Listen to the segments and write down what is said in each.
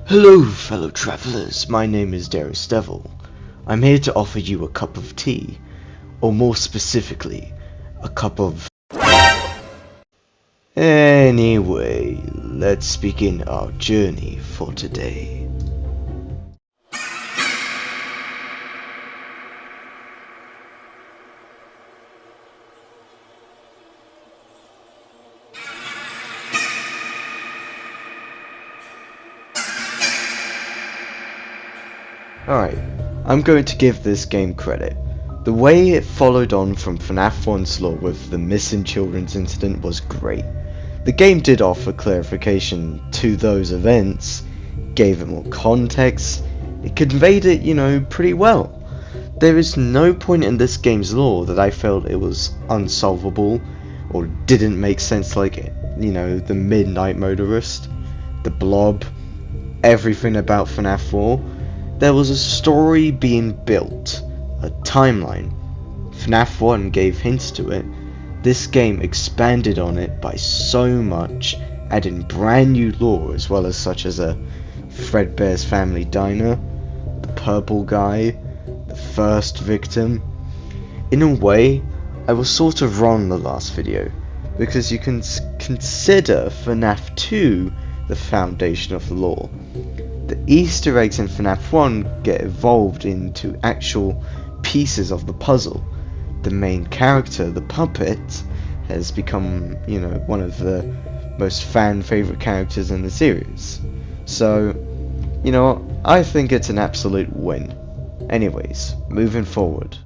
Hello, fellow travelers. My name is Darius Devil. I'm here to offer you a cup of tea, or more specifically, a cup of... Anyway, let's begin our journey for today. Alright, I'm going to give this game credit. The way it followed on from Fnaf 1's lore with the missing children's incident was great. The game did offer clarification to those events, gave it more context, it conveyed it, pretty well. There is no point in this game's lore that I felt it was unsolvable or didn't make sense, like, the Midnight Motorist, the Blob, everything about Fnaf 4. There was a story being built, a timeline. Fnaf 1 gave hints to it. This game expanded on it by so much, adding brand new lore as well as such as a Fredbear's Family Diner, the Purple Guy, the first victim. In a way, I was sort of wrong in the last video, because you can consider Fnaf 2 the foundation of the lore. The Easter eggs in Fnaf 1 get evolved into actual pieces of the puzzle. The main character, the puppet, has become, one of the most fan favorite characters in the series. So, I think it's an absolute win. Anyways, moving forward.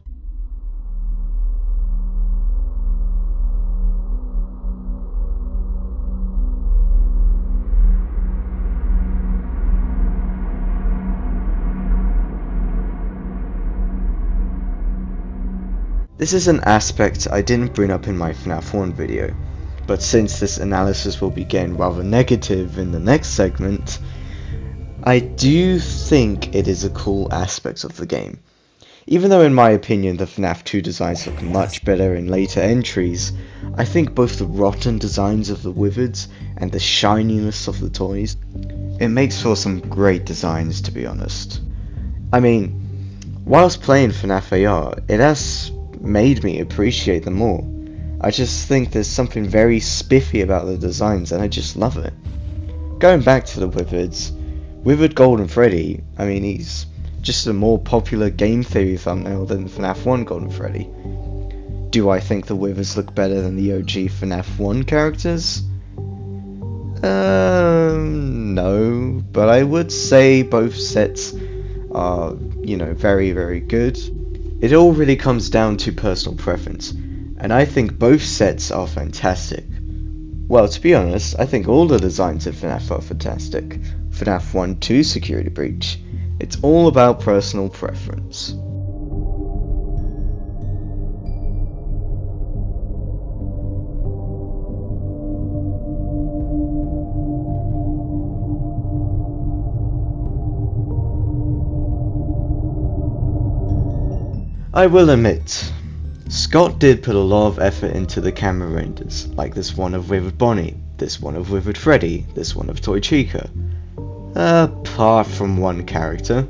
This is an aspect I didn't bring up in my Fnaf 1 video, but since this analysis will be getting rather negative in the next segment, I do think it is a cool aspect of the game. Even though in my opinion the Fnaf 2 designs look much better in later entries, I think both the rotten designs of the wizards and the shininess of the toys, it makes for some great designs, to be honest. I mean, whilst playing Fnaf AR, it has made me appreciate them more. I just think there's something very spiffy about the designs and I just love it. Going back to the wizards, Withered Golden Freddy, he's just a more popular game theory thumbnail than FNAF 1 Golden Freddy. Do I think the wizards look better than the OG FNAF 1 characters? No, but I would say both sets are, very, very good. It all really comes down to personal preference, and I think both sets are fantastic. Well, to be honest, I think all the designs of FNAF are fantastic. FNAF 1 2 Security Breach. It's all about personal preference. I will admit, Scott did put a lot of effort into the camera renders, like this one of Withered Bonnie, this one of Withered Freddy, this one of Toy Chica. Apart from one character.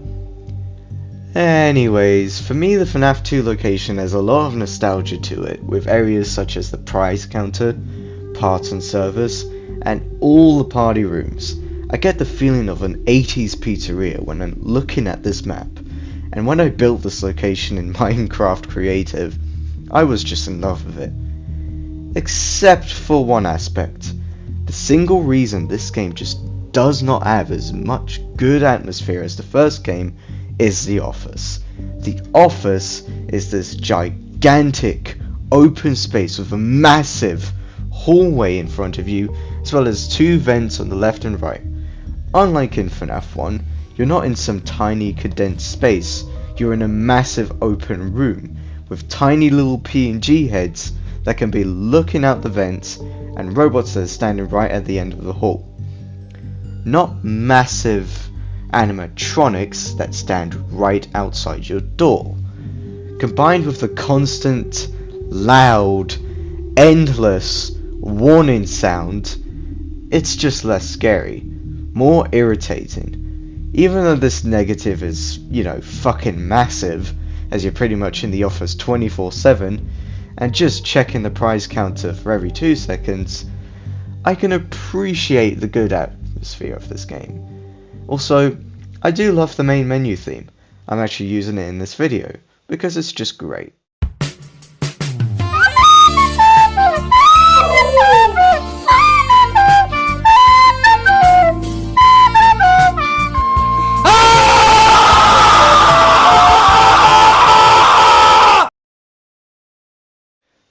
Anyways, for me the FNAF 2 location has a lot of nostalgia to it, with areas such as the prize counter, parts and service, and all the party rooms. I get the feeling of an 80s pizzeria when I'm looking at this map. And when I built this location in Minecraft Creative, I was just in love with it. Except for one aspect. The single reason this game just does not have as much good atmosphere as the first game is The Office. The Office is this gigantic open space with a massive hallway in front of you, as well as two vents on the left and right. Unlike in FNAF 1, you're not in some tiny condensed space, you're in a massive open room with tiny little PNG heads that can be looking out the vents and robots that are standing right at the end of the hall. Not massive animatronics that stand right outside your door. Combined with the constant, loud, endless warning sound, it's just less scary, more irritating. Even though this negative is, fucking massive, as you're pretty much in the office 24/7, and just checking the prize counter for every 2 seconds, I can appreciate the good atmosphere of this game. Also, I do love the main menu theme. I'm actually using it in this video, because it's just great.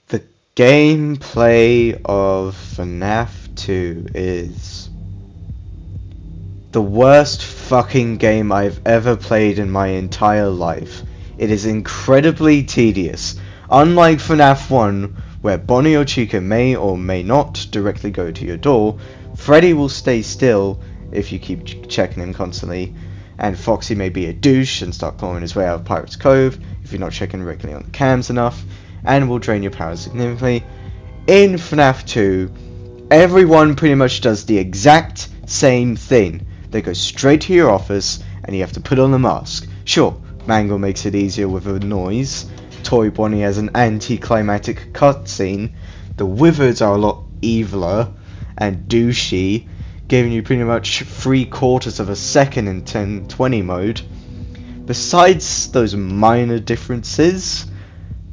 The gameplay of Fnaf 2 is the worst fucking game I've ever played in my entire life. It is incredibly tedious. Unlike Fnaf 1, where Bonnie or Chica may or may not directly go to your door, Freddy will stay still if you keep checking him constantly, and Foxy may be a douche and start clawing his way out of Pirate's Cove if you're not checking regularly on the cams enough, and will drain your power significantly. In Fnaf 2, everyone pretty much does the exact same thing. They go straight to your office, and you have to put on a mask. Sure, Mangle makes it easier with a noise. Toy Bonnie has an anticlimactic cutscene. The Wizards are a lot eviler and douchey, giving you pretty much 3/4 of a second in 1020 mode. Besides those minor differences,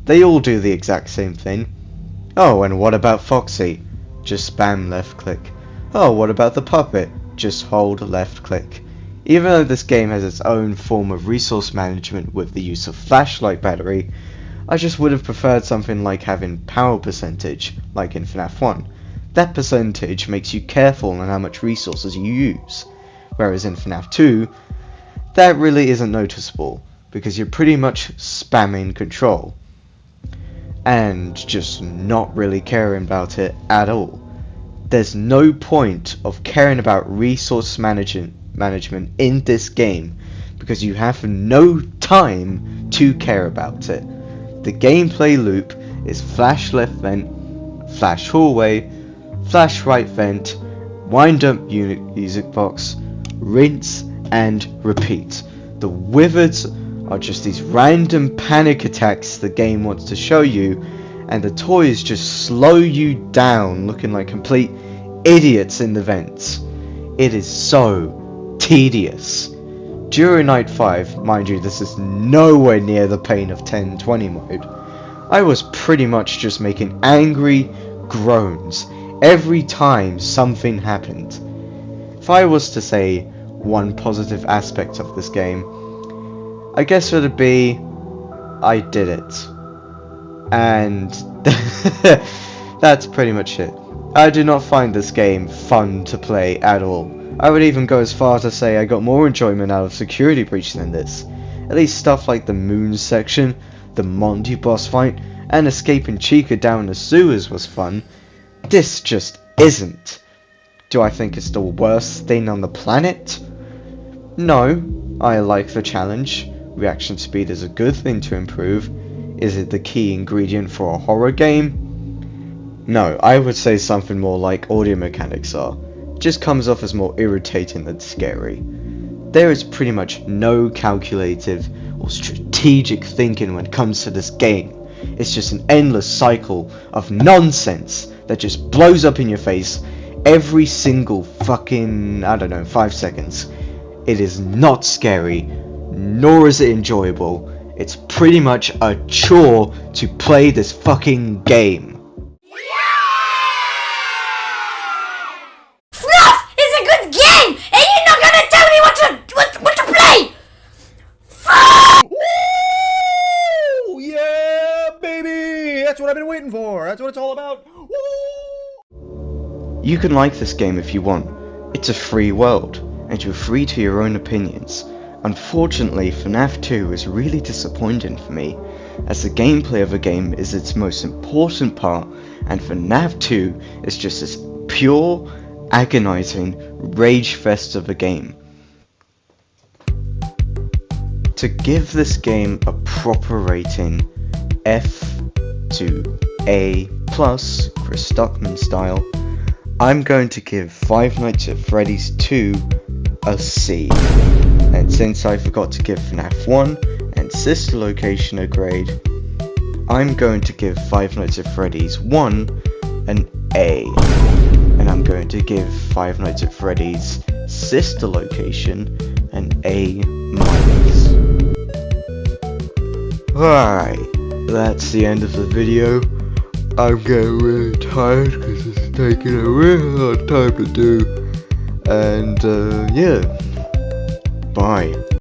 they all do the exact same thing. Oh, and what about Foxy? Just spam left click. Oh, what about the puppet? Just hold left click. Even though this game has its own form of resource management with the use of flashlight battery, I just would have preferred something like having power percentage, like in Fnaf 1. That percentage makes you careful on how much resources you use, whereas in Fnaf 2, that really isn't noticeable, because you're pretty much spamming control, and just not really caring about it at all. There's no point of caring about resource management in this game, because you have no time to care about it. The gameplay loop is flash left vent, flash hallway, flash right vent, wind up music box, rinse and repeat. The wizards are just these random panic attacks the game wants to show you, and the toys just slow you down looking like complete idiots in the vents. It is so tedious. During night 5, mind you, this is nowhere near the pain of 1020 mode, I was pretty much just making angry groans every time something happened. If I was to say one positive aspect of this game, I guess it would be I did it. And that's pretty much it. I do not find this game fun to play at all. I would even go as far to say I got more enjoyment out of Security Breach than this. At least stuff like the moon section, the Monty boss fight, and escaping Chica down the sewers was fun. This just isn't. Do I think it's the worst thing on the planet? No, I like the challenge. Reaction speed is a good thing to improve. Is it the key ingredient for a horror game? No, I would say something more like audio mechanics are. Just comes off as more irritating than scary. There is pretty much no calculative or strategic thinking when it comes to this game. It's just an endless cycle of nonsense that just blows up in your face every single fucking, 5 seconds. It is not scary, nor is it enjoyable. It's pretty much a chore to play this fucking game. Fnaf is a good game, and you're not gonna tell me what to play. Woo! Yeah, baby! That's what I've been waiting for. That's what it's all about. Woo! You can like this game if you want. It's a free world, and you're free to your own opinions. Unfortunately, Fnaf 2 is really disappointing for me, as the gameplay of a game is its most important part, and Fnaf 2 is just this pure, agonizing rage fest of a game. To give this game a proper rating, F to A+, Chris Stuckman style, I'm going to give Five Nights at Freddy's 2 a C. And since I forgot to give FNAF 1 and Sister Location a grade, I'm going to give Five Nights at Freddy's 1 an A. And I'm going to give Five Nights at Freddy's Sister Location an A-. Alright, that's the end of the video. I'm getting really tired because it's taking a really long time to do. And yeah, bye.